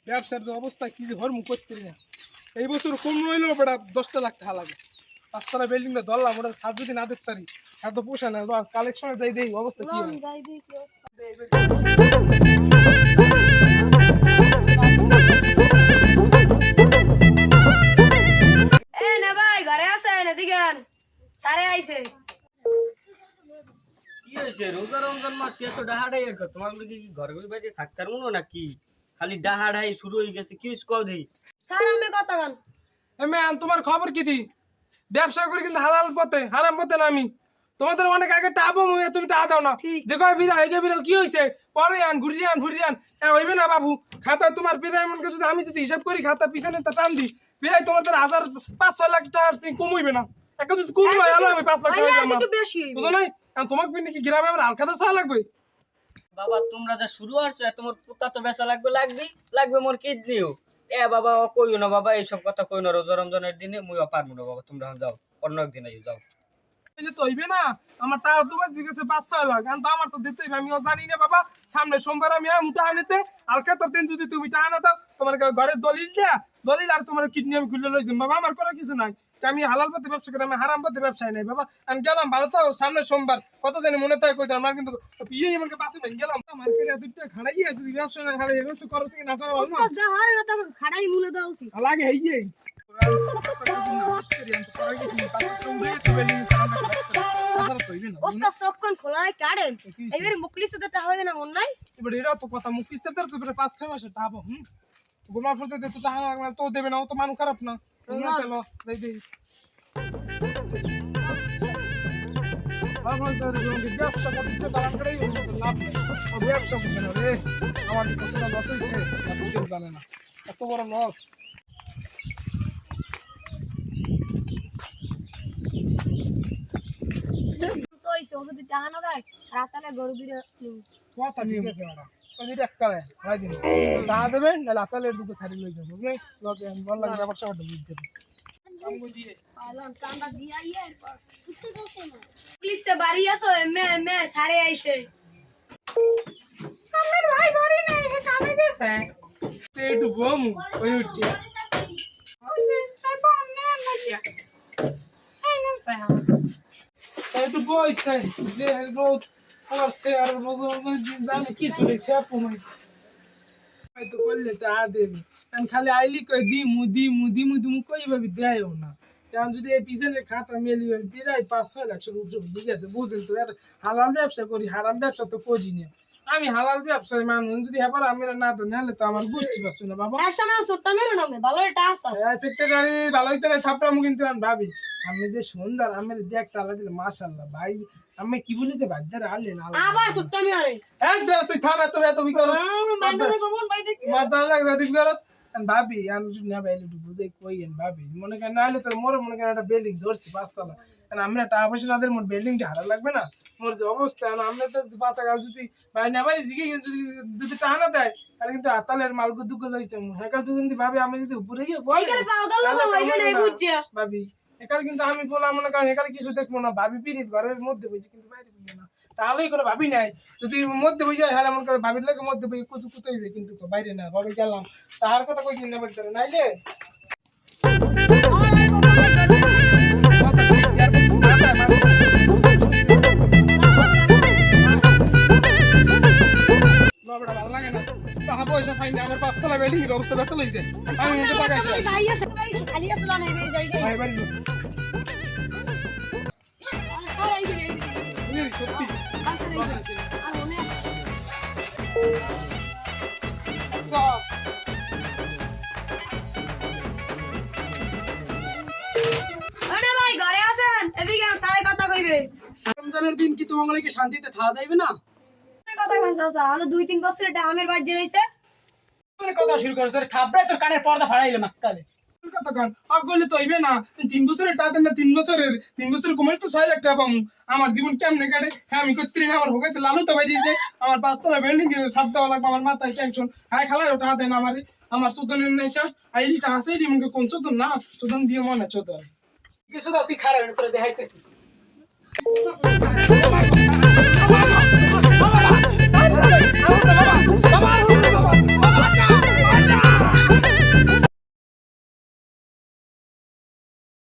ব্যবসার যে অবস্থা কি যে হরমু করতে না এই বছর কম রইলেও বেটা 10 লাখ টাকা লাগে। পাঁচতলা বিল্ডিংটা ধরলাম ওটা সাজ যদি না দেখতে পারি এত পোষা না কালেকশনে যাই দেই অবস্থা কি হয়। ভাই ঘরে আছেন এদিকে সারে আইছে কি হয়েছে রোজা রমজান মাস এত ডাহাডাই এর তোমার কি ঘরে ঘরে বাইরে থাকতার মনো নাকি খালি ডাহাডাই শুরু হয়ে গেছে কি কও দেই স্যার আমি কথা গান ম্যাম তোমার খবর কি দি ব্যবসা করি কিন্তু হালাল পথে হারাম পথে না আমি তোমাদের অনেক আগে টাবো তুমি টা দাও না দেখো বিরা কি হয়েছে পরে আন ঘুরিয়ে আন হইবে না বাবু খাতা তোমার বিরা এমন কিছু আমি যদি হিসাব করি খাতা পিছনেরটা টান দি বিরাই তোমাদের 5-6 লাখ টাকা কম হইবে না একটা যদি কম হয় আমি 5 লাখ টাকা বুঝো নাই তোমাকে পিনে কি গ্রামে আমার হালখাতা চা লাগবে বাবা তোমরা যা শুরু করছো এত মোর পুতা তো বেচা লাগবে মোর কিডনিও এ বাবা কইও না বাবা এইসব কথা কইও না রোজা রমজানের দিনে মুই পারবো না বাবা তোমরা যাও অন্য একদিন যাও তো হইবে না আমার টাকা তোমার জিজ্ঞেসে 5-6 লাখ কিন্তু আমার তো দিতে হইবে আমিও জানি না বাবা সামনে সোমবার আমি মুটা আনিতে আলকাতার দিন যদি তুমি টাকা না দাও তোমার ঘরের দলিল আর তোমার কিডনি আমি খুলে লই বাবা আমার করার কিছু নাই আমি হালাল পথে ব্যবসা করি আমি হারাম পথে ব্যবসায় নাই বাবা আমি গেলাম ভালো তো সামনে সোমবার কত জানি মনে থাকে কইতাম আমার কিন্তু পিয়ে আমাকে পাশে নাই গেলাম মার্কেটে দুইটা খাড়াই আছে ব্যবসা না খাড়াই ব্যবসা করছ কি না করো ওস্তাদ যা হারে না তো খাড়াই মনে দাও উচিত লাগে হেই ওস্তাদ সবকন খোলা নাই কাড়েন এবারে মুকলিস তো টাকা হবে না মন নাই এবারে এরা তো কথা মুকলিস তো 5-6 মাসে টাকা গোমা ফলতে দে তো টাকা লাগবে তো দেবে না ও তো মানুষ খারাপ না চলো দেই দেই ব্যবসা করতে চালান করে লাভ নেই ব্যবসা করবে না রে আমার কতটা লস হয়েছে কেউ জানে না এত বড় লস তো এই ওষুধ টাকা না দেয় রাতালে গরু বিরে কথা ঠিক আছে ওরা ওই ডাক্তারে ভাই দিন টাকা দেবেন না লাতালের দুটো শাড়ি লই যাবেন বুঝলে লজে আমি বললাম ব্যবসাটা বুঝতে আমগো দিয়ে আলাম কান্দা দিয়া ইয়ার কুত্তে দোছে না পুলিশ তে বাড়ি আসো এমে সারে আইছে আমার ভাই বাড়ি নাই হে কামে দেছে একটু বম ওই উঠছে একটু বই তাই যে রোদ করছে আর রোজ দিন জানে কি চলেছে আপনি হয়তো বললে তা দেবে খালি আইলি কই দিমু তুমি কই ভাবি দেয়ও না এখন যদি এই পিছনের খাতা মেলি বিরাই 5-6 লাখ ঠিক আছে বুঝলেন তো হালাল ব্যবসা করি হারাম ব্যবসা তো করি না আমি হালাল ব্যবসায় মানুষ যদি এবার আমি না তো নাহলে তো আমার বুঝতে পারছি না বাবা এর সময় সুট্টা মেরো না ভালো এটা আসা সেক্রেটারি ভালো হইতে না থাপড়াম কিন্তু আমি ভাবি আমি যে সুন্দর আমি দেখতে আল্লাহ দিলে মাশাআল্লাহ ভাই আমি কি বলি যে বাদ্দার আলে না আবার সুট্টা মেরে একদম তুই থাম এত বিকরস মাইন্ডা দেখো মন বাড়ি দেখি মাথা লাগা দিবি করস ভাবি আমি যদি না বাইলে বুঝাই কই ভাবি মনে করেন নাহলে তোর মোর মনে করেন একটা বিল্ডিং ধরছি 5 তলা কারণ আমরা টাকা পয়সা তাদের মোর বিল্ডিংটা হারা লাগবে না মোর যে অবস্থা আমরা তো 5 টাকা যদি ভাই না ভাই জিগে যদি টাকা না দেয় তাহলে কিন্তু আতালের মালগু দুঃখ লইতাম হেকাল তুই যদি ভাবি আমি যদি উপরে গিয়ে বল এইখানে পাউডার লাগা হইবে না বুঝছে ভাবি একাল কিন্তু আমি বললাম মনে করেন একাল কিছু দেখবো না ভাবি পিরিত ঘরের মধ্যে বইছি কিন্তু বাইরে বলি না তাহলেই কোনো ভাবি নাই যদি মধ্যে বই যায় হ্যাঁ মনে করে ভাবির লাগে মধ্যে বই কুতইবে কিন্তু বাইরে না ভাবে গেলাম তাহার কথা কই কিনে বলতে নাইলে ভালো লাগে না টাকা পয়সা পাই না আমার 5 তলা বিল্ডিং এর অবস্থা বেতল হইছে আমি মনে টাকা আছে ভাই আছে ভাই খালি আসলা না যাই যাই ভাই বাড়ি আর আই রে সত্যি আর মনে আরে ভাই ঘরে আছেন এদিকে সারে কথা কইবে রমজানের দিন কি তোমার কি শান্তিতে থাকা যাইবে না কথা কইছ আসা হলো 2-3 বছরের টাকা আমার বাজে রইছে তোর কথা শুরু করছ তোর খাবড়ায় তোর কানের পর্দা ফাড়াইলে মাক্কালে কতক্ষণ আগলে তো হইবে না 3 বছরের টাকা দেন না 3 বছরের কমাল তো 6 লাখ টাকা পাবো আমার জীবন কেমনে কাটে হ্যাঁ আমি করতে না আমার হোগাইতে লালু তো বাইরে যে আমার 5 তলা বিল্ডিং এর ছাদ দেওয়া লাগবে আমার মাথায় টেনশন হাই খালার টাকা দেন আমার চোদনের নাই চার্জ আইলিটা আছে রিমকে কোন চোদন না চোদন দিয়ে মনে চোদন কিছু দাও তুই খারাপ করে দেখাইতেছি বাবা